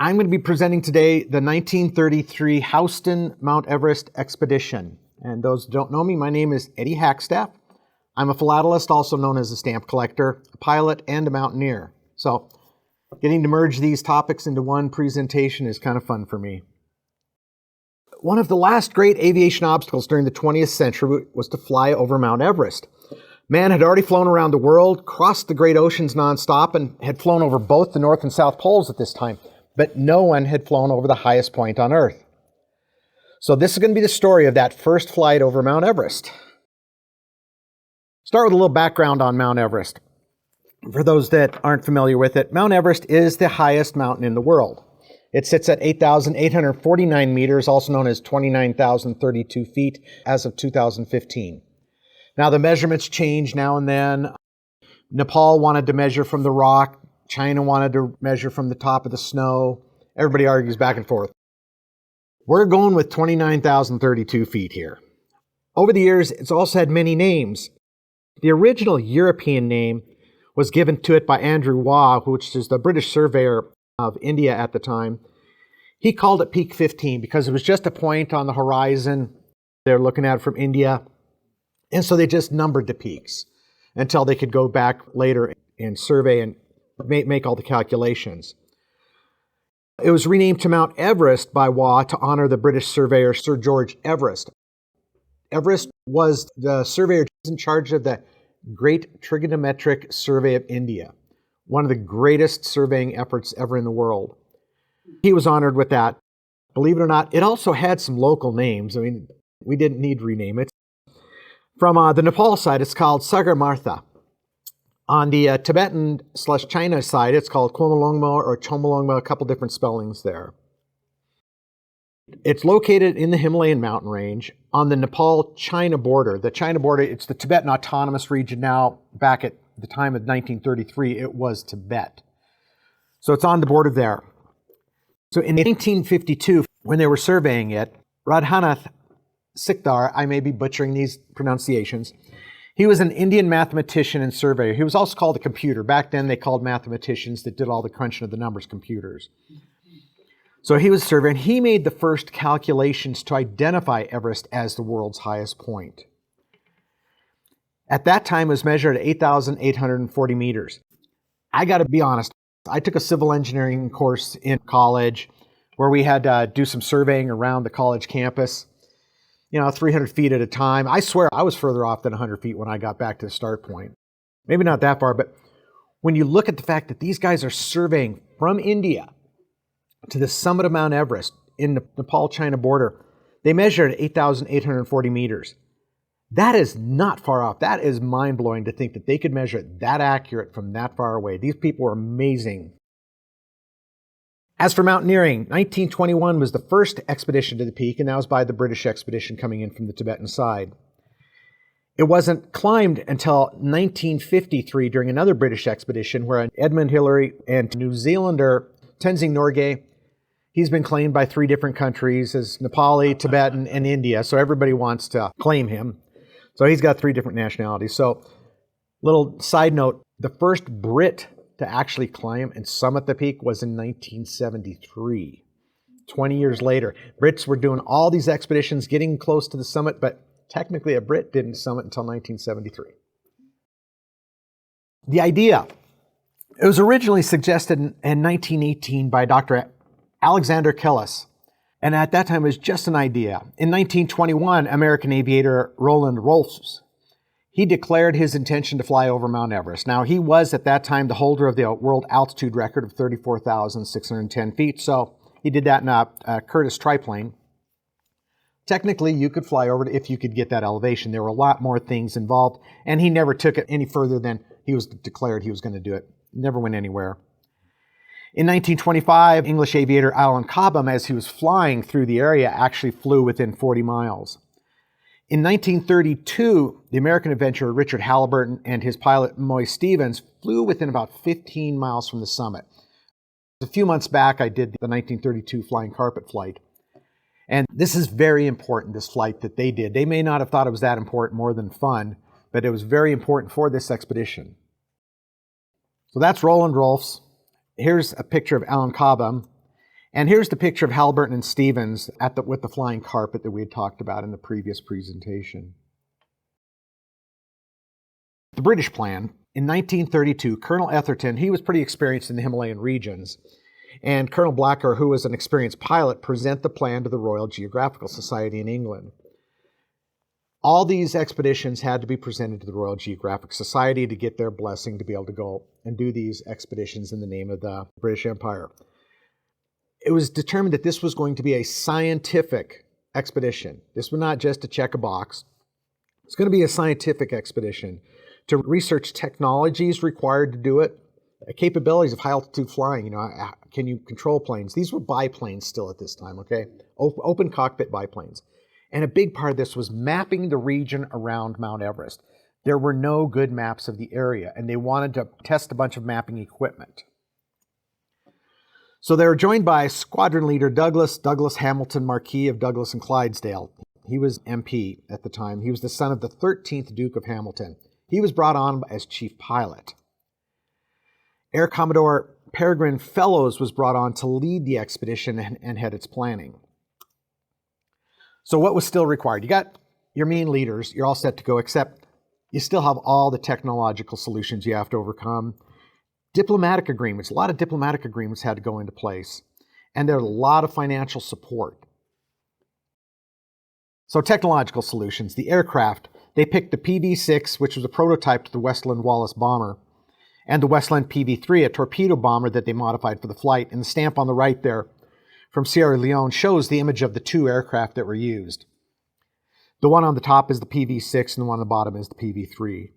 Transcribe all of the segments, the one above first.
I'm going to be presenting today the 1933 Houston Mount Everest expedition. And those who don't know me, my name is Eddie Hackstaff. I'm a philatelist, also known as a stamp collector, a pilot, and a mountaineer. So getting to merge these topics into one presentation is kind of fun for me. One of the last great aviation obstacles during the 20th century was to fly over Mount Everest. Man had already flown around the world, crossed the great oceans nonstop, and had flown over both the North and South Poles at this time. But no one had flown over the highest point on Earth. So this is going to be the story of that first flight over Mount Everest. Start with a little background on Mount Everest. For those that aren't familiar with it, Mount Everest is the highest mountain in the world. It sits at 8,849 meters, also known as 29,032 feet, as of 2015. Now the measurements change now and then. Nepal wanted to measure from the rock. China wanted to measure from the top of the snow. Everybody argues back and forth. We're going with 29,032 feet here. Over the years, it's also had many names. The original European name was given to it by Andrew Waugh, which is the British surveyor of India at the time. He called it Peak 15 because it was just a point on the horizon. They're looking at it from India. And so they just numbered the peaks until they could go back later and survey and make all the calculations. It was renamed to Mount Everest by Waugh to honor the British surveyor Sir George Everest. Everest was the surveyor in charge of the Great Trigonometric Survey of India, one of the greatest surveying efforts ever in the world. He was honored with that. Believe it or not, it also had some local names. I mean, we didn't need to rename it. From the Nepal side, it's called Sagarmatha. On the Tibetan/China side, it's called Kwanalongma or Chomolungma, a couple different spellings there. It's located in the Himalayan mountain range on the Nepal-China border. The China border, it's the Tibetan Autonomous Region now. Back at the time of 1933, it was Tibet. So it's on the border there. So in 1952, when they were surveying it, Radhanath Sikdar, I may be butchering these pronunciations, he was an Indian mathematician and surveyor. He was also called a computer. Back then, they called mathematicians that did all the crunching of the numbers computers. So he was a surveyor, and he made the first calculations to identify Everest as the world's highest point. At that time, it was measured at 8,840 meters. I got to be honest, I took a civil engineering course in college where we had to do some surveying around the college campus. 300 feet at a time. I swear I was further off than 100 feet when I got back to the start point. Maybe not that far, but when you look at the fact that these guys are surveying from India to the summit of Mount Everest in the Nepal-China border, they measured at 8,840 meters. That is not far off. That is mind-blowing to think that they could measure it that accurate from that far away. These people are amazing. As for mountaineering, 1921 was the first expedition to the peak, and that was by the British expedition coming in from the Tibetan side. It wasn't climbed until 1953 during another British expedition where Edmund Hillary and New Zealander Tenzing Norgay, he's been claimed by 3 different countries as Nepali, Tibetan, and India, so everybody wants to claim him. So he's got 3 different nationalities. So, little side note, the first Brit to actually climb and summit the peak was in 1973. 20 years later. Brits were doing all these expeditions, getting close to the summit, but technically a Brit didn't summit until 1973. The idea, it was originally suggested in 1918 by Dr. Alexander Kellis, and at that time it was just an idea. In 1921, American aviator Roland Rolfs, he declared his intention to fly over Mount Everest. Now, he was at that time the holder of the world altitude record of 34,610 feet, so he did that in a Curtiss triplane. Technically, you could fly over it if you could get that elevation. There were a lot more things involved, and he never took it any further than he was declared he was going to do it. Never went anywhere. In 1925, English aviator Alan Cobham, as he was flying through the area, actually flew within 40 miles. In 1932, the American adventurer Richard Halliburton and his pilot Moy Stevens flew within about 15 miles from the summit. A few months back, I did the 1932 flying carpet flight. And this is very important, this flight that they did. They may not have thought it was that important, more than fun, but it was very important for this expedition. So that's Roland Rolfs. Here's a picture of Alan Cobham. And here's the picture of Halliburton and Stevens with the flying carpet that we had talked about in the previous presentation. The British plan. In 1932, Colonel Etherton, he was pretty experienced in the Himalayan regions, and Colonel Blacker, who was an experienced pilot, present the plan to the Royal Geographical Society in England. All these expeditions had to be presented to the Royal Geographic Society to get their blessing to be able to go and do these expeditions in the name of the British Empire. It was determined that this was going to be a scientific expedition. This was not just to check a box. It's going to be a scientific expedition to research technologies required to do it, capabilities of high-altitude flying. Can you control planes? These were biplanes still at this time, okay? Open cockpit biplanes. And a big part of this was mapping the region around Mount Everest. There were no good maps of the area, and they wanted to test a bunch of mapping equipment. So they were joined by squadron leader Douglas Hamilton, Marquis of Douglas and Clydesdale. He was MP at the time. He was the son of the 13th Duke of Hamilton. He was brought on as chief pilot. Air Commodore Peregrine Fellows was brought on to lead the expedition and head its planning. So what was still required? You got your main leaders, you're all set to go, except you still have all the technological solutions you have to overcome. Diplomatic agreements, a lot of diplomatic agreements had to go into place, and there's a lot of financial support. So technological solutions, the aircraft, they picked the PV-6, which was a prototype to the Westland Wallace bomber, and the Westland PV-3, a torpedo bomber that they modified for the flight, and the stamp on the right there from Sierra Leone shows the image of the two aircraft that were used. The one on the top is the PV-6 and the one on the bottom is the PV-3.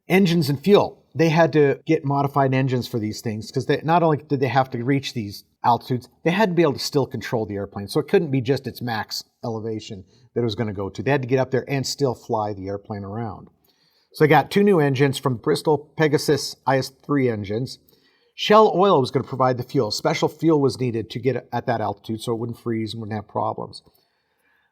Engines and fuel. They had to get modified engines for these things because not only did they have to reach these altitudes, they had to be able to still control the airplane. So it couldn't be just its max elevation that it was going to go to. They had to get up there and still fly the airplane around. So they got two new engines from Bristol Pegasus IS-3 engines. Shell Oil was going to provide the fuel. Special fuel was needed to get at that altitude so it wouldn't freeze and wouldn't have problems.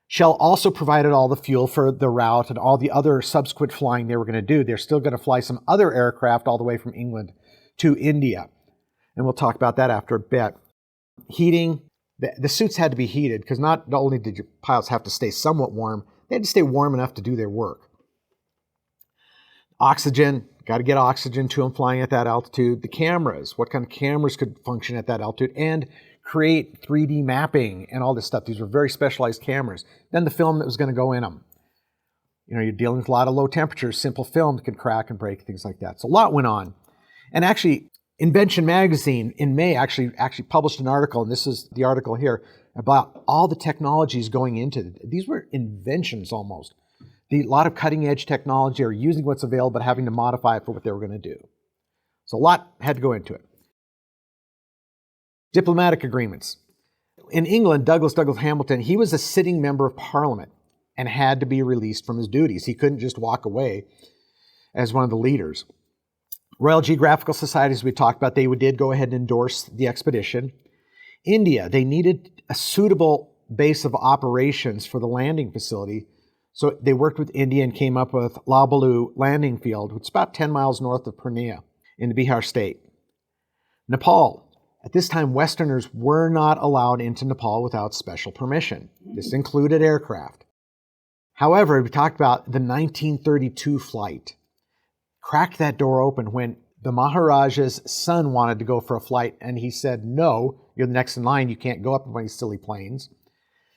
Shell also provided all the fuel for the route and all the other subsequent flying they were going to do. They're still going to fly some other aircraft all the way from England to India. And we'll talk about that after a bit. Heating. The suits had to be heated because not only did your pilots have to stay somewhat warm, they had to stay warm enough to do their work. Oxygen. Got to get oxygen to them flying at that altitude. The cameras, what kind of cameras could function at that altitude and create 3D mapping and all this stuff. These were very specialized cameras. Then the film that was going to go in them. You're dealing with a lot of low temperatures. Simple film can crack and break, things like that. So a lot went on. And actually, Invention Magazine in May actually published an article, and this is the article here, about all the technologies going into it. These were inventions almost. A lot of cutting-edge technology or using what's available but having to modify it for what they were going to do. So a lot had to go into it. Diplomatic agreements. In England, Douglas Hamilton, he was a sitting member of Parliament and had to be released from his duties. He couldn't just walk away as one of the leaders. Royal Geographical Society, as we talked about, they did go ahead and endorse the expedition. India, they needed a suitable base of operations for the landing facility. So they worked with India and came up with Labalu Landing Field, which is about 10 miles north of Purnea in the Bihar state. Nepal. At this time, Westerners were not allowed into Nepal without special permission. This included aircraft. However, we talked about the 1932 flight. Cracked that door open when the Maharaja's son wanted to go for a flight, and he said, no, you're the next in line. You can't go up in one of these silly planes.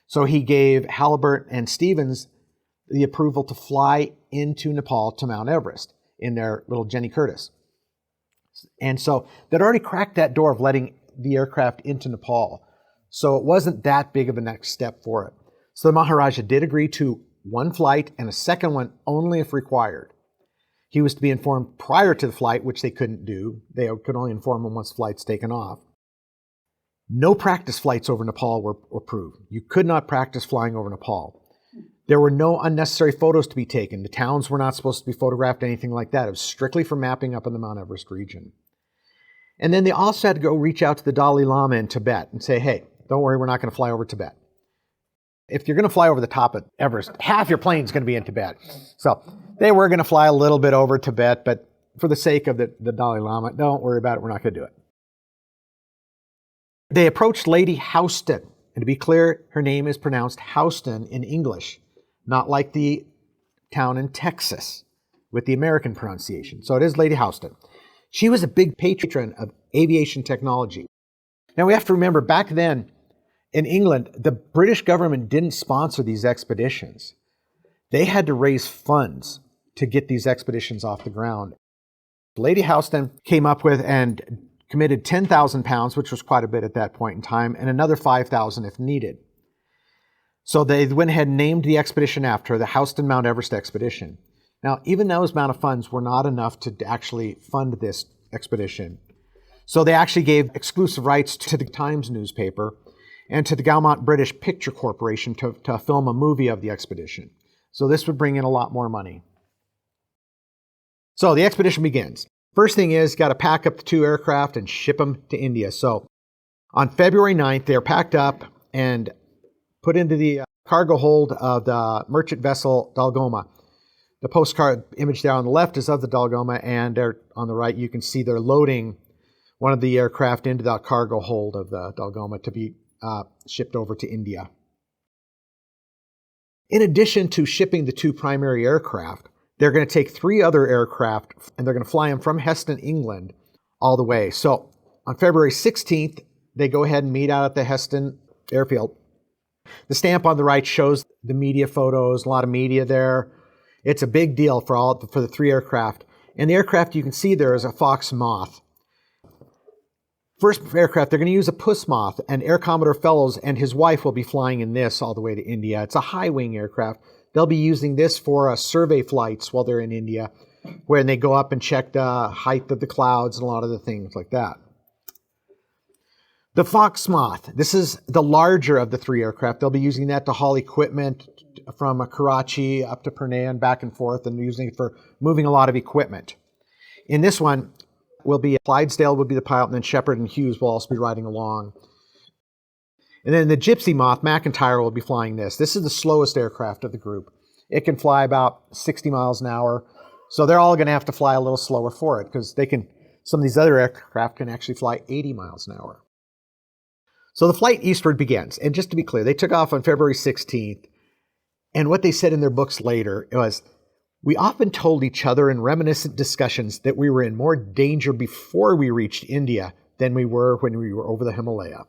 So he gave Halliburton and Stevens the approval to fly into Nepal to Mount Everest in their little Jenny Curtis. And so they'd already cracked that door of letting the aircraft into Nepal. So it wasn't that big of a next step for it. So the Maharaja did agree to one flight and a second one only if required. He was to be informed prior to the flight, which they couldn't do. They could only inform him once the flight's taken off. No practice flights over Nepal were approved. You could not practice flying over Nepal. There were no unnecessary photos to be taken. The towns were not supposed to be photographed, anything like that. It was strictly for mapping up in the Mount Everest region. And then they also had to go reach out to the Dalai Lama in Tibet and say, hey, don't worry, we're not going to fly over Tibet. If you're going to fly over the top of Everest, half your plane's going to be in Tibet. So they were going to fly a little bit over Tibet, but for the sake of the Dalai Lama, don't worry about it, we're not going to do it. They approached Lady Houston. And to be clear, her name is pronounced Houston in English, not like the town in Texas with the American pronunciation. So it is Lady Houston. She was a big patron of aviation technology. Now we have to remember, back then in England, the British government didn't sponsor these expeditions. They had to raise funds to get these expeditions off the ground. Lady Houston came up with and committed 10,000 pounds, which was quite a bit at that point in time, and another 5,000 if needed. So they went ahead and named the expedition after her, the Houston Mount Everest Expedition. Now, even those amount of funds were not enough to actually fund this expedition. So they actually gave exclusive rights to the Times newspaper and to the Gaumont British Picture Corporation to film a movie of the expedition. So this would bring in a lot more money. So the expedition begins. First thing is, got to pack up the 2 aircraft and ship them to India. So on February 9th, they're packed up and put into the cargo hold of the merchant vessel Dalgoma. The postcard image there on the left is of the Dalgoma, and there on the right you can see they're loading one of the aircraft into the cargo hold of the Dalgoma to be shipped over to India. In addition to shipping the 2 primary aircraft, they're going to take 3 other aircraft and they're going to fly them from Heston, England, all the way. So on February 16th, they go ahead and meet out at the Heston airfield. The stamp on the right shows the media photos, a lot of media there. It's a big deal for the 3 aircraft. And the aircraft you can see there is a Fox Moth. First aircraft, they're going to use a Puss Moth, and Air Commodore Fellows and his wife will be flying in this all the way to India. It's a high-wing aircraft. They'll be using this for survey flights while they're in India, where they go up and check the height of the clouds and a lot of the things like that. The Fox Moth, this is the larger of the 3 aircraft. They'll be using that to haul equipment from Karachi up to Purnea and back and forth, and using it for moving a lot of equipment. In this one, Clydesdale will be the pilot, and then Shepard and Hughes will also be riding along. And then the Gypsy Moth, McIntyre will be flying this. This is the slowest aircraft of the group. It can fly about 60 miles an hour. So they're all going to have to fly a little slower for it, because some of these other aircraft can actually fly 80 miles an hour. So the flight eastward begins. And just to be clear, they took off on February 16th. And what they said in their books later was, we often told each other in reminiscent discussions that we were in more danger before we reached India than we were when we were over the Himalaya.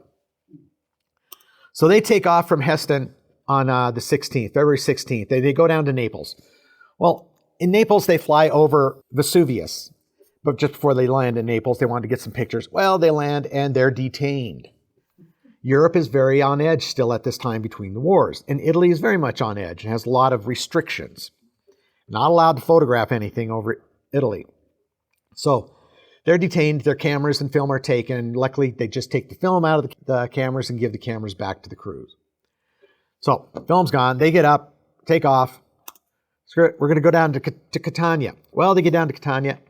So they take off from Heston on the 16th, February 16th. They go down to Naples. Well, in Naples, they fly over Vesuvius. But just before they land in Naples, they wanted to get some pictures. Well, they land and they're detained. Europe is very on edge still at this time between the wars. And Italy is very much on edge and has a lot of restrictions. Not allowed to photograph anything over Italy. So they're detained, their cameras and film are taken. Luckily, they just take the film out of the cameras and give the cameras back to the crews. So film's gone. They get up, take off. Screw it, we're going to go down to Catania. Well, they get down to Catania.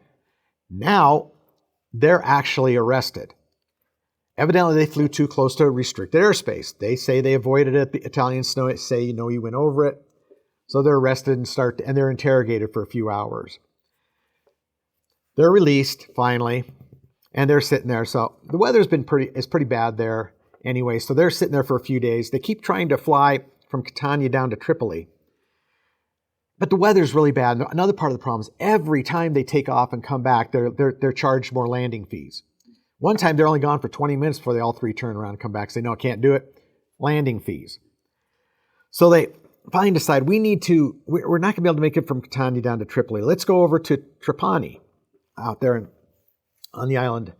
Now they're actually arrested. Evidently, they flew too close to restricted airspace. They say they avoided it. The Italians say, you went over it. So they're arrested and they're interrogated for a few hours. They're released finally, and they're sitting there. So the weather's been pretty bad there anyway. So they're sitting there for a few days. They keep trying to fly from Catania down to Tripoli, but the weather's really bad. Another part of the problem is every time they take off and come back, they're charged more landing fees. One time they're only gone for 20 minutes before they all 3 turn around and come back and say, no, can't do it. Landing fees. So they finally decide we're not going to be able to make it from Catania down to Tripoli. Let's go over to Trapani out there on the island.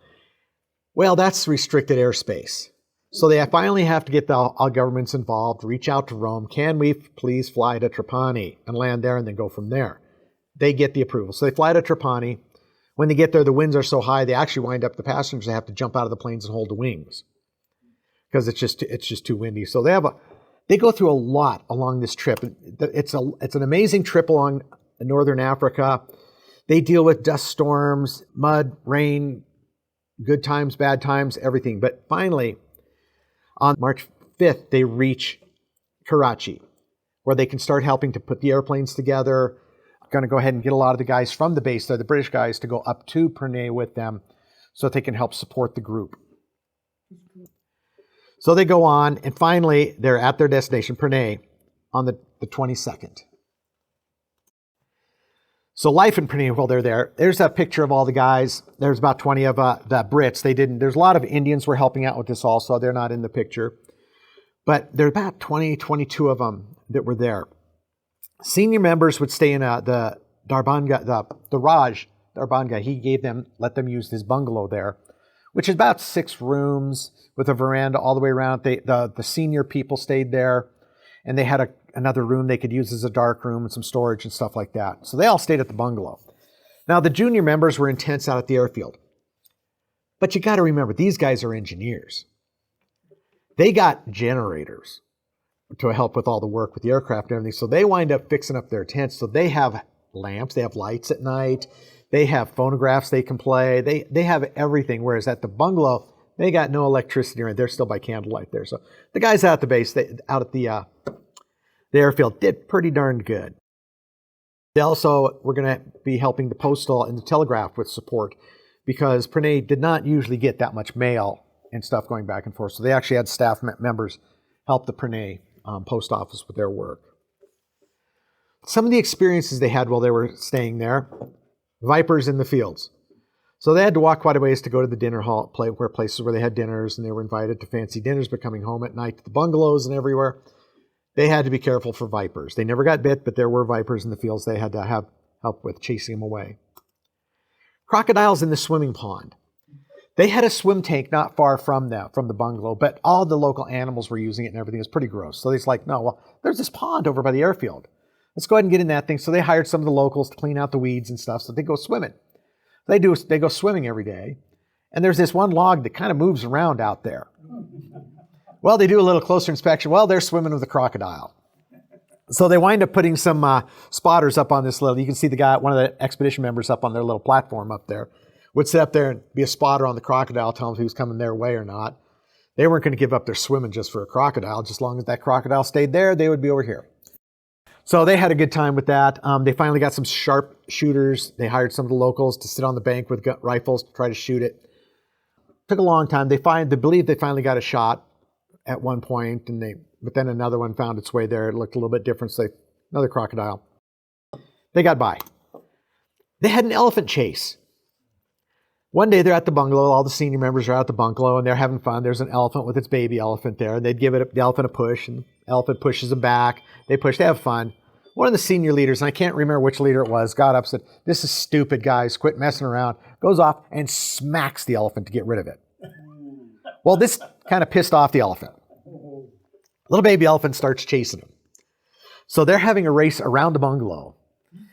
Well, that's restricted airspace. So they finally have to get all governments involved, reach out to Rome. Can we please fly to Trapani and land there and then go from there? They get the approval. So they fly to Trapani. When they get there, the winds are so high, they actually the passengers have to jump out of the planes and hold the wings because it's just too windy. So they go through a lot along this trip. It's an amazing trip along northern Africa. They deal with dust storms, mud, rain, good times, bad times, everything. But finally, on March 5th, they reach Karachi, where they can start helping to put the airplanes together. Going to go ahead and get a lot of the guys from the base there, the British guys, to go up to Purnea with them so that they can help support the group. So they go on, and finally they're at their destination, Purnea, on the 22nd. So life in Purnea while they're there. There's a picture of all the guys. There's about 20 of the Brits. There's a lot of Indians were helping out with this also. They're not in the picture. But there are about 20, 22 of them that were there. Senior members would stay in the Darbanga, the Raj Darbanga. He let them use his bungalow there, which is about 6 rooms with a veranda all the way around. The senior people stayed there, and they had another room they could use as a dark room and some storage and stuff like that. So they all stayed at the bungalow. Now, the junior members were in tents out at the airfield. But you got to remember, these guys are engineers. They got generators to help with all the work with the aircraft and everything. So they wind up fixing up their tents. So they have lamps, they have lights at night, they have phonographs they can play, they have everything. Whereas at the bungalow, they got no electricity, or they're still by candlelight there. So the guys out at the base, out at the airfield, did pretty darn good. They also were going to be helping the Postal and the Telegraph with support, because Purnea did not usually get that much mail and stuff going back and forth. So they actually had staff members help the Purnea post office with their work. Some of the experiences they had while they were staying there: vipers in the fields. So they had to walk quite a ways to go to the dinner hall, places where they had dinners, and they were invited to fancy dinners, but coming home at night to the bungalows and everywhere, they had to be careful for vipers. They never got bit, but there were vipers in the fields they had to have help with chasing them away. Crocodiles in the swimming pond. They had a swim tank not far from the bungalow, but all the local animals were using it and everything. It was pretty gross. So they're like, no, well, there's this pond over by the airfield. Let's go ahead and get in that thing. So they hired some of the locals to clean out the weeds and stuff, so they go swimming. They go swimming every day. And there's this one log that kind of moves around out there. Well, they do a little closer inspection. Well, they're swimming with a crocodile. So they wind up putting some spotters up on this you can see the guy, one of the expedition members up on their little platform up there, would sit up there and be a spotter on the crocodile, tell them if he was coming their way or not. They weren't going to give up their swimming just for a crocodile. Just as long as that crocodile stayed there, they would be over here. So they had a good time with that. They finally got some sharp shooters. They hired some of the locals to sit on the bank with rifles to try to shoot it. Took a long time. They believe they finally got a shot at one point, but then another one found its way there. It looked a little bit different. So another crocodile. They got by. They had an elephant chase. One day they're at the bungalow. All the senior members are at the bungalow, and they're having fun. There's an elephant with its baby elephant there. They'd give the elephant a push, and the elephant pushes them back. They push. They have fun. One of the senior leaders, and I can't remember which leader it was, got up and said, "This is stupid, guys. Quit messing around." Goes off and smacks the elephant to get rid of it. Well, this kind of pissed off the elephant. Little baby elephant starts chasing him. So they're having a race around the bungalow,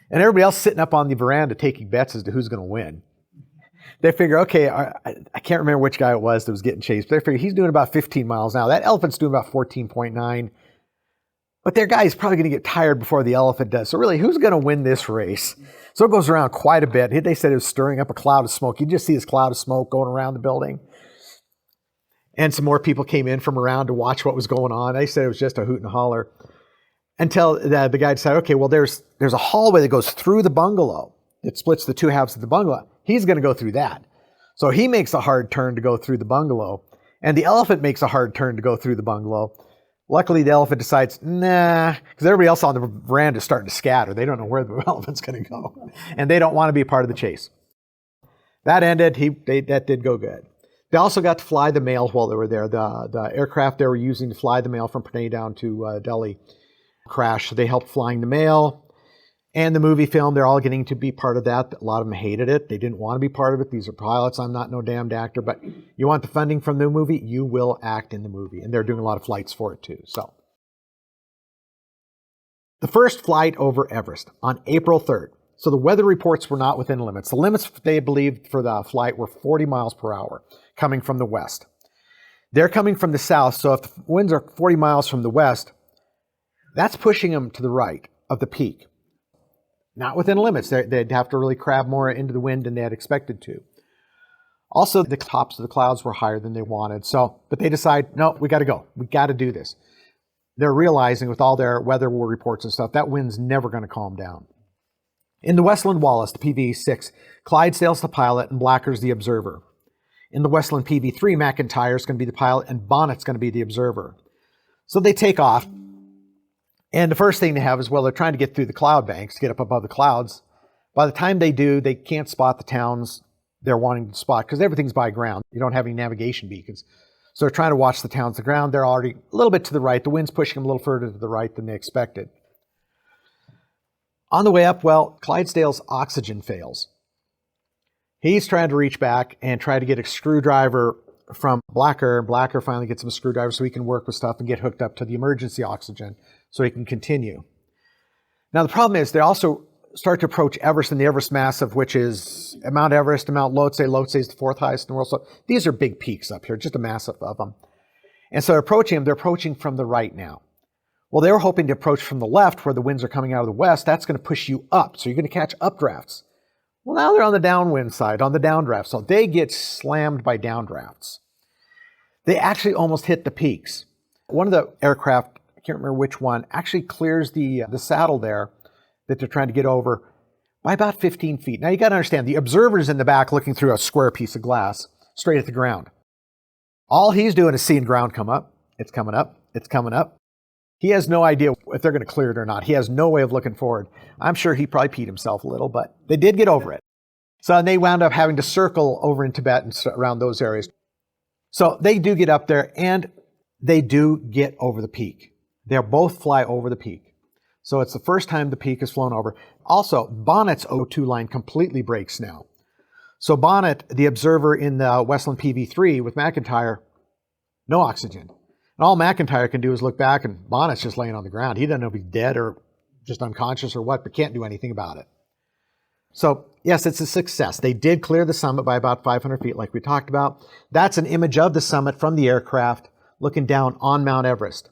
and everybody else sitting up on the veranda taking bets as to who's going to win. They figure, okay, I can't remember which guy it was that was getting chased, but they figure he's doing about 15 miles an hour. That elephant's doing about 14.9. But their guy is probably going to get tired before the elephant does. So really, who's going to win this race? So it goes around quite a bit. They said it was stirring up a cloud of smoke. You just see this cloud of smoke going around the building. And some more people came in from around to watch what was going on. They said it was just a hoot and a holler. Until the guy decided, okay, well, there's a hallway that goes through the bungalow that splits the two halves of the bungalow. He's going to go through that. So he makes a hard turn to go through the bungalow, and the elephant makes a hard turn to go through the bungalow. Luckily, the elephant decides, nah, because everybody else on the veranda is starting to scatter. They don't know where the elephant's going to go, and they don't want to be a part of the chase. That ended. That did go good. They also got to fly the mail while they were there. The aircraft they were using to fly the mail from Purnea down to Delhi crashed, so they helped flying the mail. And the movie film, they're all getting to be part of that. A lot of them hated it. They didn't want to be part of it. These are pilots. I'm not no damned actor. But you want the funding from the movie, you will act in the movie. And they're doing a lot of flights for it too. So the first flight over Everest on April 3rd. So the weather reports were not within limits. The limits they believed for the flight were 40 miles per hour coming from the west. They're coming from the south. So if the winds are 40 miles from the west, that's pushing them to the right of the peak. Not within limits. They'd have to really crab more into the wind than they had expected to. Also, the tops of the clouds were higher than they wanted. But they decide, no, we got to go. We got to do this. They're realizing with all their weather reports and stuff, that wind's never going to calm down. In the Westland Wallace, the PV-6, Clydesdale's the pilot and Blacker's the observer. In the Westland PV3, McIntyre is going to be the pilot and Bonnet's going to be the observer. So they take off. And the first thing they have is, well, they're trying to get through the cloud banks, to get up above the clouds. By the time they do, they can't spot the towns they're wanting to spot because everything's by ground. You don't have any navigation beacons. So they're trying to watch the towns on the ground. They're already a little bit to the right. The wind's pushing them a little further to the right than they expected. On the way up, well, Clydesdale's oxygen fails. He's trying to reach back and try to get a screwdriver from Blacker, and Blacker finally gets him a screwdriver so he can work with stuff and get hooked up to the emergency oxygen so he can continue. Now the problem is they also start to approach Everest and the Everest Massif, which is Mount Everest and Mount Lhotse. Lhotse is the fourth highest in the world. So these are big peaks up here, just a massive of them. And so they're approaching from the right now. Well, they were hoping to approach from the left where the winds are coming out of the west. That's going to push you up. So you're going to catch updrafts. Well, now they're on the downwind side, on the downdraft. So they get slammed by downdrafts. They actually almost hit the peaks. One of the aircraft, I can't remember which one, actually clears the saddle there that they're trying to get over by about 15 feet. Now you got to understand, the observer's in the back looking through a square piece of glass straight at the ground. All he's doing is seeing ground come up. It's coming up. It's coming up. He has no idea if they're going to clear it or not. He has no way of looking forward. I'm sure he probably peed himself a little, but they did get over it. So they wound up having to circle over in Tibet and around those areas. So they do get up there and they do get over the peak. They'll both fly over the peak. So it's the first time the peak is flown over. Also, Bonnet's O2 line completely breaks now. So Bonnet, the observer in the Westland PV3 with McIntyre, no oxygen. And all McIntyre can do is look back and Bonnet's just laying on the ground. He doesn't know if he's dead or just unconscious or what, but can't do anything about it. So yes, it's a success. They did clear the summit by about 500 feet like we talked about. That's an image of the summit from the aircraft looking down on Mount Everest.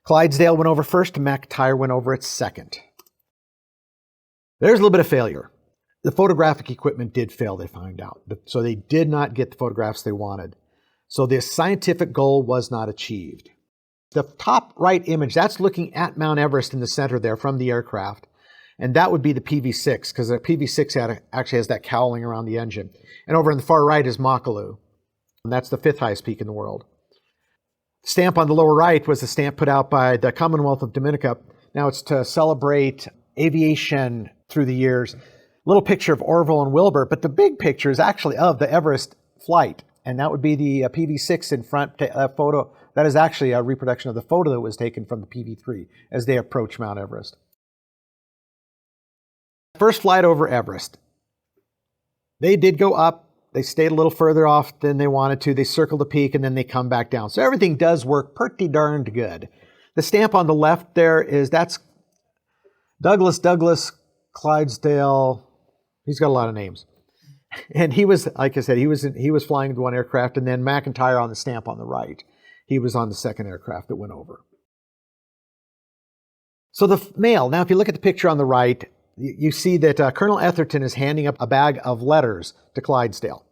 Clydesdale went over first and McIntyre went over it second. There's a little bit of failure. The photographic equipment did fail, they found out. So they did not get the photographs they wanted. So the scientific goal was not achieved. The top right image, that's looking at Mount Everest in the center there from the aircraft. And that would be the PV6, because the PV6 actually has that cowling around the engine. And over on the far right is Makalu. And that's the fifth highest peak in the world. The stamp on the lower right was a stamp put out by the Commonwealth of Dominica. Now it's to celebrate aviation through the years. Little picture of Orville and Wilbur, but the big picture is actually of the Everest flight. And that would be the PV6 in front photo. That is actually a reproduction of the photo that was taken from the PV3 as they approach Mount Everest. First flight over Everest. They did go up. They stayed a little further off than they wanted to. They circled the peak and then they come back down. So everything does work pretty darned good. The stamp on the left there that's Douglas Clydesdale. He's got a lot of names. And he was, like I said, he was flying the one aircraft, and then McIntyre on the stamp on the right. He was on the second aircraft that went over. So the mail. Now, if you look at the picture on the right, you see that Colonel Etherton is handing up a bag of letters to Clydesdale.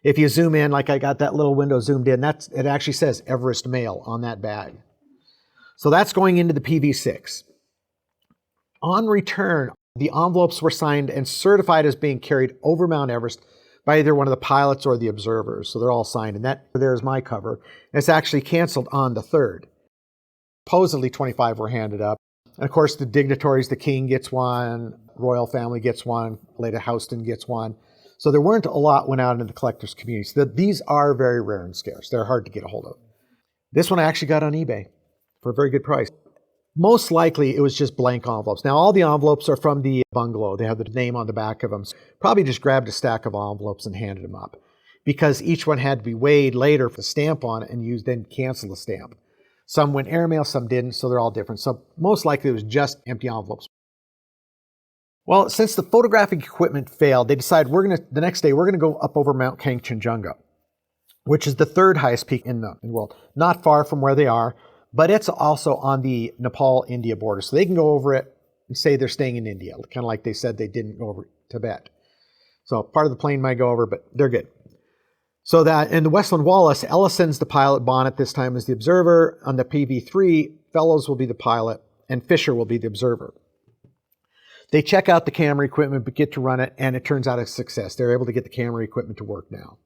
If you zoom in, like I got that little window zoomed in, it actually says Everest Mail on that bag. So that's going into the PV6. On return, the envelopes were signed and certified as being carried over Mount Everest by either one of the pilots or the observers. So they're all signed. And that there's my cover. And it's actually canceled on the 3rd. Supposedly 25 were handed up. And of course, the dignitaries, the king gets one, royal family gets one, Lady Houston gets one. So there weren't a lot went out into the collector's community. So these are very rare and scarce. They're hard to get a hold of. This one I actually got on eBay for a very good price. Most likely, it was just blank envelopes. Now, all the envelopes are from the bungalow. They have the name on the back of them. So probably just grabbed a stack of envelopes and handed them up because each one had to be weighed later for the stamp on it and used, then cancel the stamp. Some went airmail, some didn't, so they're all different. So most likely, it was just empty envelopes. Well, since the photographic equipment failed, they decided the next day, we're going to go up over Mount Kangchenjunga, which is the 3rd highest peak in the world. Not far from where they are. But it's also on the Nepal-India border. So they can go over it and say they're staying in India, kind of like they said they didn't go over Tibet. So part of the plane might go over, but they're good. So that in the Westland Wallace, Ellison's the pilot, Bonnet this time is the observer. On the PV3, Fellows will be the pilot, and Fisher will be the observer. They check out the camera equipment, but get to run it, and it turns out a success. They're able to get the camera equipment to work now.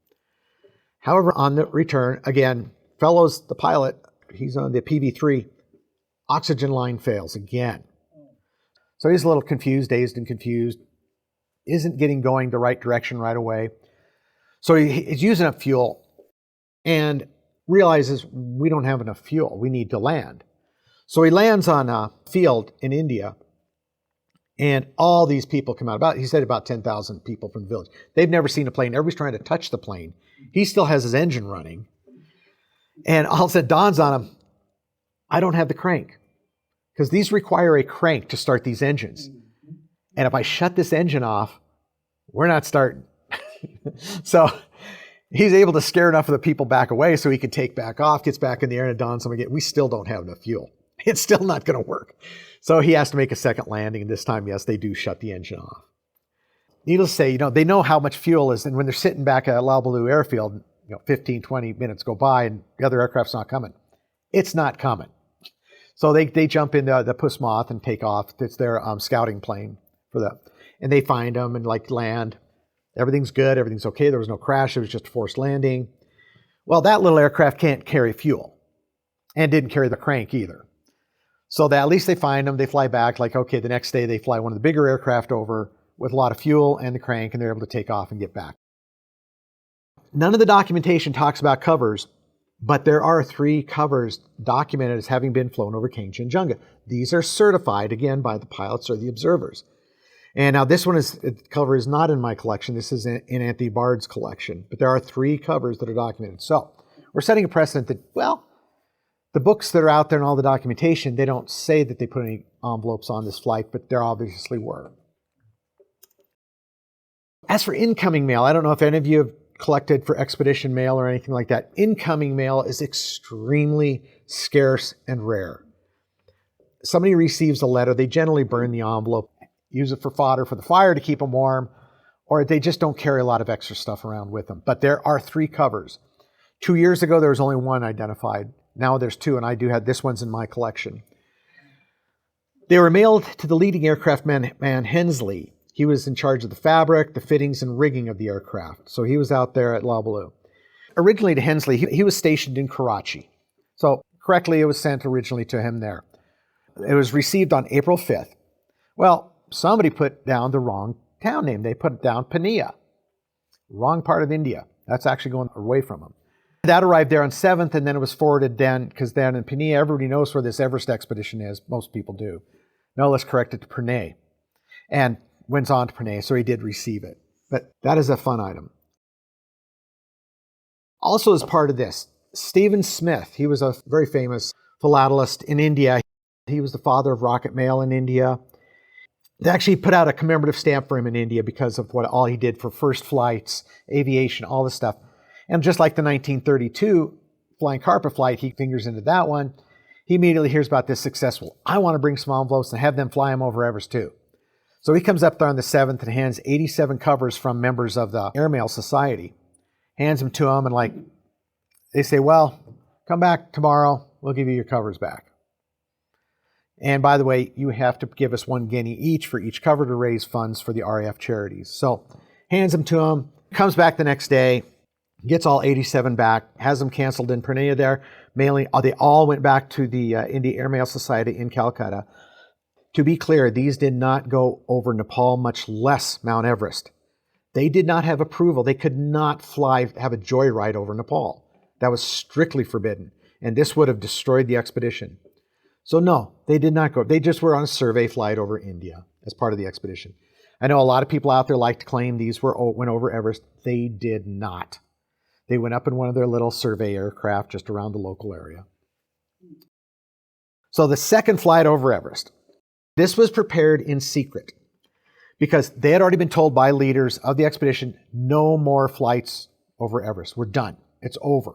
However, on the return, again, Fellows, the pilot, he's on the PV-3, oxygen line fails again. So he's a little confused, dazed and confused, isn't getting going the right direction right away. So he's using up fuel and realizes we don't have enough fuel. We need to land. So he lands on a field in India, and all these people come out. He said about 10,000 people from the village. They've never seen a plane. Everybody's trying to touch the plane. He still has his engine running. And all of a sudden dawns on him, I don't have the crank. Because these require a crank to start these engines. And if I shut this engine off, we're not starting. So he's able to scare enough of the people back away so he can take back off, gets back in the air, and it dawns on him again, we still don't have enough fuel. It's still not going to work. So he has to make a second landing, and this time, yes, they do shut the engine off. Needless to say, they know how much fuel is, and when they're sitting back at Labubu airfield, 15, 20 minutes go by and the other aircraft's not coming. It's not coming. So they jump into the Puss Moth and take off. It's their scouting plane for that. And they find them and land. Everything's good. Everything's okay. There was no crash. It was just a forced landing. Well, that little aircraft can't carry fuel and didn't carry the crank either. So at least they find them. They fly back. Okay, the next day they fly one of the bigger aircraft over with a lot of fuel and the crank, and they're able to take off and get back. None of the documentation talks about covers, but there are 3 covers documented as having been flown over Kangchenjunga. These are certified, again, by the pilots or the observers. And now this cover is not in my collection. This is in Anthony Bard's collection. But there are 3 covers that are documented. So we're setting a precedent that, the books that are out there and all the documentation, they don't say that they put any envelopes on this flight, but there obviously were. As for incoming mail, I don't know if any of you have collected for expedition mail or anything like that. Incoming mail is extremely scarce and rare. Somebody receives a letter, they generally burn the envelope, use it for fodder for the fire to keep them warm, or they just don't carry a lot of extra stuff around with them. But there are 3 covers. 2 years ago, there was only 1 identified. Now there's 2, and I do have this one's in my collection. They were mailed to the leading aircraft man Hensley. He was in charge of the fabric, the fittings, and rigging of the aircraft. So he was out there at Labubu. Originally to Hensley, he was stationed in Karachi. So correctly, it was sent originally to him there. It was received on April 5th. Well, somebody put down the wrong town name. They put down Purnea. Wrong part of India. That's actually going away from them. That arrived there on 7th, and then it was forwarded because then in Purnea, everybody knows where this Everest expedition is. Most people do. No, let's correct it to Purnea. And went on to Purnea, so he did receive it. But that is a fun item. Also as part of this, Stephen Smith, he was a very famous philatelist in India. He was the father of rocket mail in India. They actually put out a commemorative stamp for him in India because of all he did for first flights, aviation, all this stuff. And just like the 1932 flying carpet flight, he fingers into that one. He immediately hears about this successful. I want to bring some envelopes and have them fly him over Everest too. So he comes up there on the 7th and hands 87 covers from members of the Airmail Society. Hands them to him and they say, well, come back tomorrow. We'll give you your covers back. And by the way, you have to give us 1 guinea each for each cover to raise funds for the RAF charities. So hands them to him, comes back the next day, gets all 87 back, has them canceled in Purnea there. Mailing, they all went back to the India Airmail Society in Calcutta. To be clear, these did not go over Nepal, much less Mount Everest. They did not have approval. They could not have a joyride over Nepal. That was strictly forbidden. And this would have destroyed the expedition. So no, they did not go. They just were on a survey flight over India as part of the expedition. I know a lot of people out there like to claim these went over Everest. They did not. They went up in one of their little survey aircraft just around the local area. So the second flight over Everest. This was prepared in secret because they had already been told by leaders of the expedition, no more flights over Everest. We're done. It's over.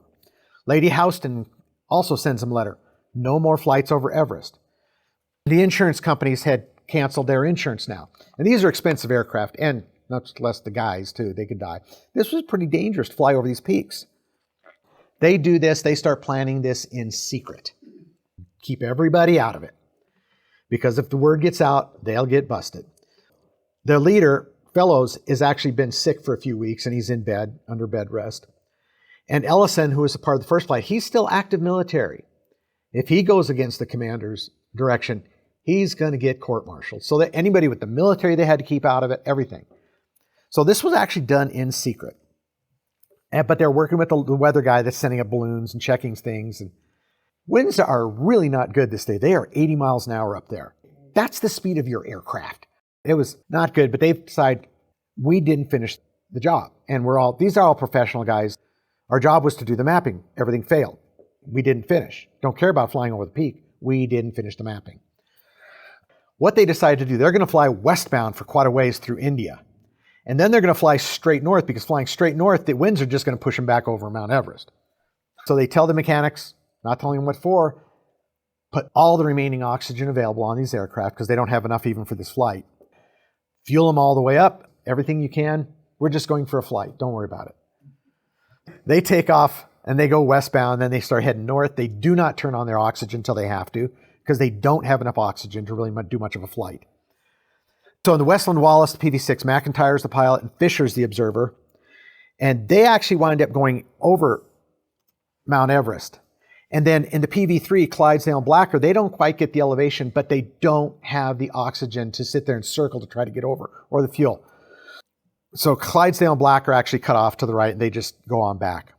Lady Houston also sends them a letter. No more flights over Everest. The insurance companies had canceled their insurance now. And these are expensive aircraft, and not less the guys too. They could die. This was pretty dangerous to fly over these peaks. They do this. They start planning this in secret. Keep everybody out of it. Because if the word gets out, they'll get busted. The leader, Fellows, has actually been sick for a few weeks, and he's in bed, under bed rest. And Ellison, who was a part of the first flight, he's still active military. If he goes against the commander's direction, he's going to get court-martialed. So that anybody with the military, they had to keep out of it, everything. So this was actually done in secret. But they're working with the weather guy that's sending up balloons and checking things. And winds are really not good this day. They are 80 miles an hour up there. That's the speed of your aircraft. It was not good, but they've decided we didn't finish the job. And these are all professional guys. Our job was to do the mapping. Everything failed. We didn't finish. Don't care about flying over the peak. We didn't finish the mapping. What they decided to do, they're going to fly westbound for quite a ways through India. And then they're going to fly straight north, because flying straight north, the winds are just going to push them back over Mount Everest. So they tell the mechanics, not telling them what for, put all the remaining oxygen available on these aircraft, because they don't have enough even for this flight. Fuel them all the way up, everything you can. We're just going for a flight. Don't worry about it. They take off and they go westbound, then they start heading north. They do not turn on their oxygen until they have to, because they don't have enough oxygen to really do much of a flight. So in the Westland Wallace, the PV-6, McIntyre's the pilot, and Fisher's the observer. And they actually wind up going over Mount Everest. And then in the PV-3, Clydesdale and Blacker, they don't quite get the elevation, but they don't have the oxygen to sit there and circle to try to get over, or the fuel. So Clydesdale and Blacker actually cut off to the right, and they just go on back.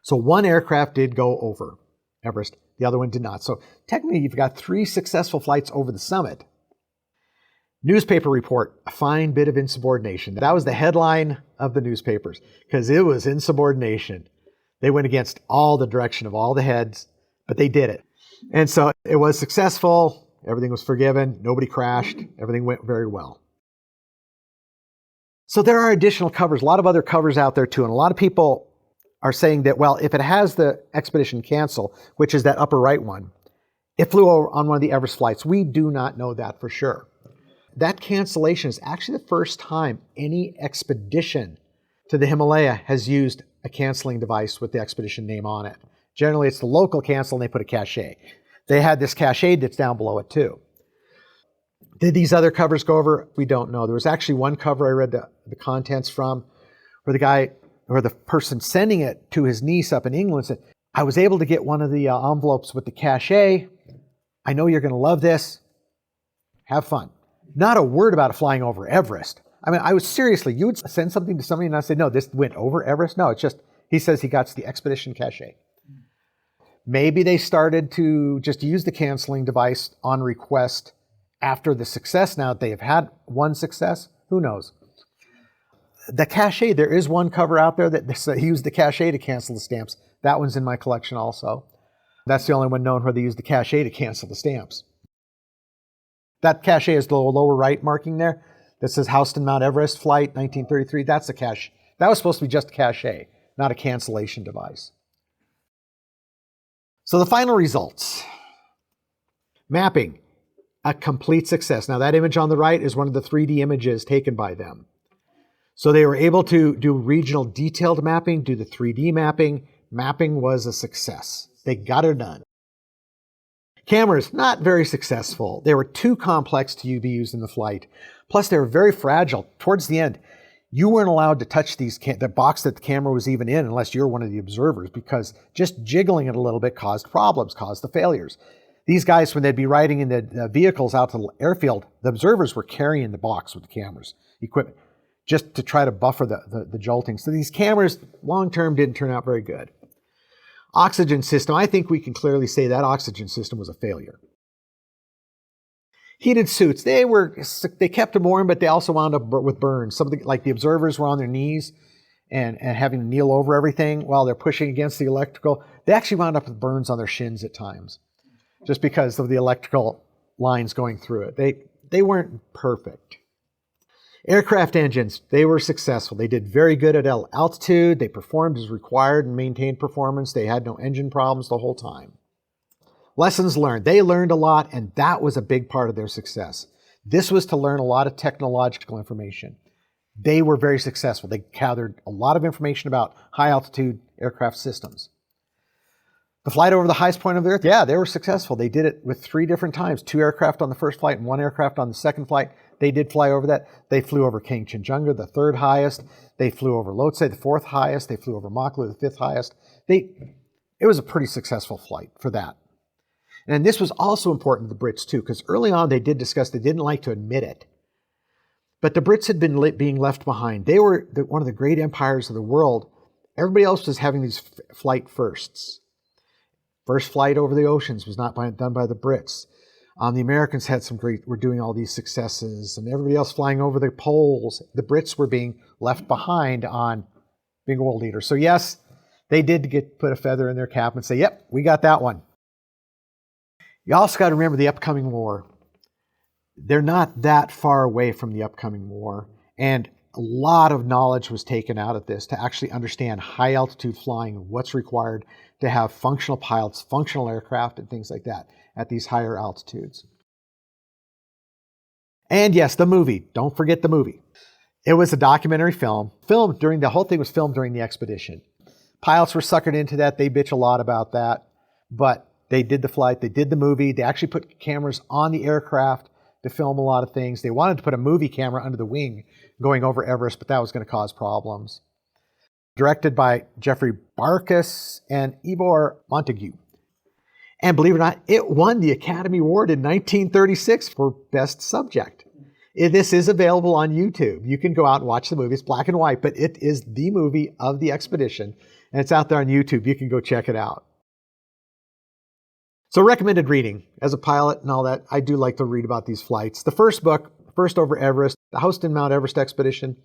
So one aircraft did go over Everest, the other one did not. So technically, you've got 3 successful flights over the summit. Newspaper report, a fine bit of insubordination. That was the headline of the newspapers, because it was insubordination. They went against all the direction of all the heads, but they did it. And so it was successful. Everything was forgiven. Nobody crashed. Everything went very well. So there are additional covers, a lot of other covers out there too. And a lot of people are saying that, well, if it has the expedition cancel, which is that upper right one, it flew over on one of the Everest flights. We do not know that for sure. That cancellation is actually the first time any expedition to the Himalaya has used a canceling device with the expedition name on it. Generally, it's the local cancel and they put a cache. They had this cache that's down below it too. Did these other covers go over? We don't know. There was actually one cover I read the contents from where the guy, or the person sending it to his niece up in England said, I was able to get one of the envelopes with the cache. I know you're going to love this. Have fun. Not a word about it flying over Everest. I mean, I was seriously, you would send something to somebody and I say, no, this went over Everest. No, it's just, he says he got the expedition cache. Maybe they started to just use the canceling device on request after the success. Now that they have had one success, who knows? The cache, there is one cover out there that used the cache to cancel the stamps. That one's in my collection also. That's the only one known where they used the cache to cancel the stamps. That cache is the lower right marking there that says Houston Mount Everest flight 1933. That's a cache. That was supposed to be just a cache, not a cancellation device. So the final results. Mapping, a complete success. Now that image on the right is one of the 3D images taken by them. So they were able to do regional detailed mapping, do the 3D mapping. Mapping was a success. They got it done. Cameras, not very successful. They were too complex to be used in the flight. Plus, they were very fragile. Towards the end, you weren't allowed to touch the box that the camera was even in unless you're one of the observers, because just jiggling it a little bit caused problems, caused the failures. These guys, when they'd be riding in the vehicles out to the airfield, the observers were carrying the box with the cameras, equipment, just to try to buffer the jolting. So these cameras, long-term, didn't turn out very good. Oxygen system, I think we can clearly say that oxygen system was a failure. Heated suits, they kept them warm, but they also wound up with burns. Like the observers were on their knees and having to kneel over everything while they're pushing against the electrical. They actually wound up with burns on their shins at times, just because of the electrical lines going through it. They weren't perfect. Aircraft engines, they were successful. They did very good at altitude. They performed as required and maintained performance. They had no engine problems the whole time. Lessons learned. They learned a lot, and that was a big part of their success. This was to learn a lot of technological information. They were very successful. They gathered a lot of information about high-altitude aircraft systems. The flight over the highest point of the Earth, yeah, they were successful. They did it with 3 different times. 2 aircraft on the first flight and 1 aircraft on the second flight. They did fly over that. They flew over Kangchenjunga, the 3rd highest. They flew over Lhotse, the 4th highest. They flew over Makalu, the 5th highest. It was a pretty successful flight for that. And this was also important to the Brits too, because early on they did discuss, they didn't like to admit it, but the Brits had been being left behind. They were one of the great empires of the world. Everybody else was having these flight firsts. First flight over the oceans was not done by the Brits. The Americans were doing all these successes, and everybody else flying over the poles. The Brits were being left behind on being a world leader. So yes, they did put a feather in their cap and say, yep, we got that one. You also got to remember the upcoming war. They're not that far away from the upcoming war, and a lot of knowledge was taken out of this to actually understand high altitude flying and what's required to have functional pilots, functional aircraft, and things like that at these higher altitudes. And yes, the movie. Don't forget the movie. It was a documentary film. The whole thing was filmed during the expedition. Pilots were suckered into that. They bitch a lot about that. But they did the flight. They did the movie. They actually put cameras on the aircraft to film a lot of things. They wanted to put a movie camera under the wing going over Everest, but that was going to cause problems. Directed by Jeffrey Barkas and Ivor Montague. And believe it or not, it won the Academy Award in 1936 for Best Subject. This is available on YouTube. You can go out and watch the movie. It's black and white, but it is the movie of the expedition. And it's out there on YouTube. You can go check it out. So recommended reading. As a pilot and all that, I do like to read about these flights. The first book, First Over Everest, the Houston Mount Everest Expedition.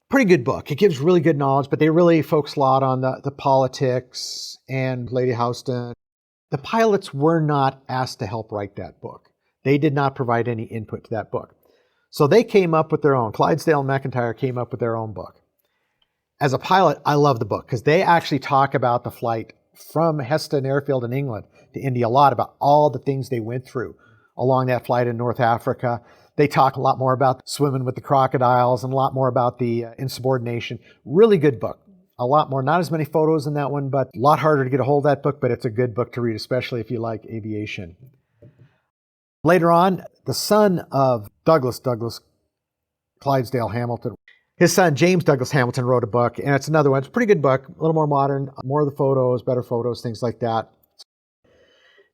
Pretty good book. It gives really good knowledge, but they really focus a lot on the politics and Lady Houston. The pilots were not asked to help write that book. They did not provide any input to that book. So they came up with their own. Clydesdale and McIntyre came up with their own book. As a pilot, I love the book because they actually talk about the flight from Heston Airfield in England to India a lot, about all the things they went through along that flight in North Africa. They talk a lot more about swimming with the crocodiles and a lot more about the insubordination. Really good book. A lot more, not as many photos in that one, but a lot harder to get a hold of that book, but it's a good book to read, especially if you like aviation. Later on, the son of Douglas Clydesdale Hamilton, his son James Douglas Hamilton wrote a book, and it's another one. It's a pretty good book, a little more modern, more of the photos, better photos, things like that.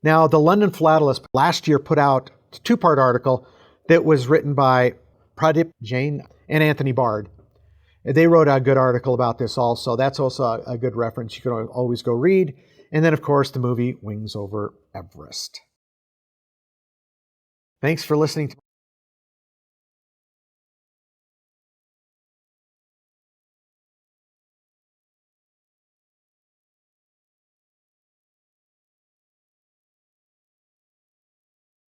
Now, the London Philatelist last year put out a 2-part article that was written by Pradip Jain and Anthony Bard. They wrote a good article about this also. That's also a good reference you can always go read. And then, of course, the movie Wings Over Everest. Thanks for listening to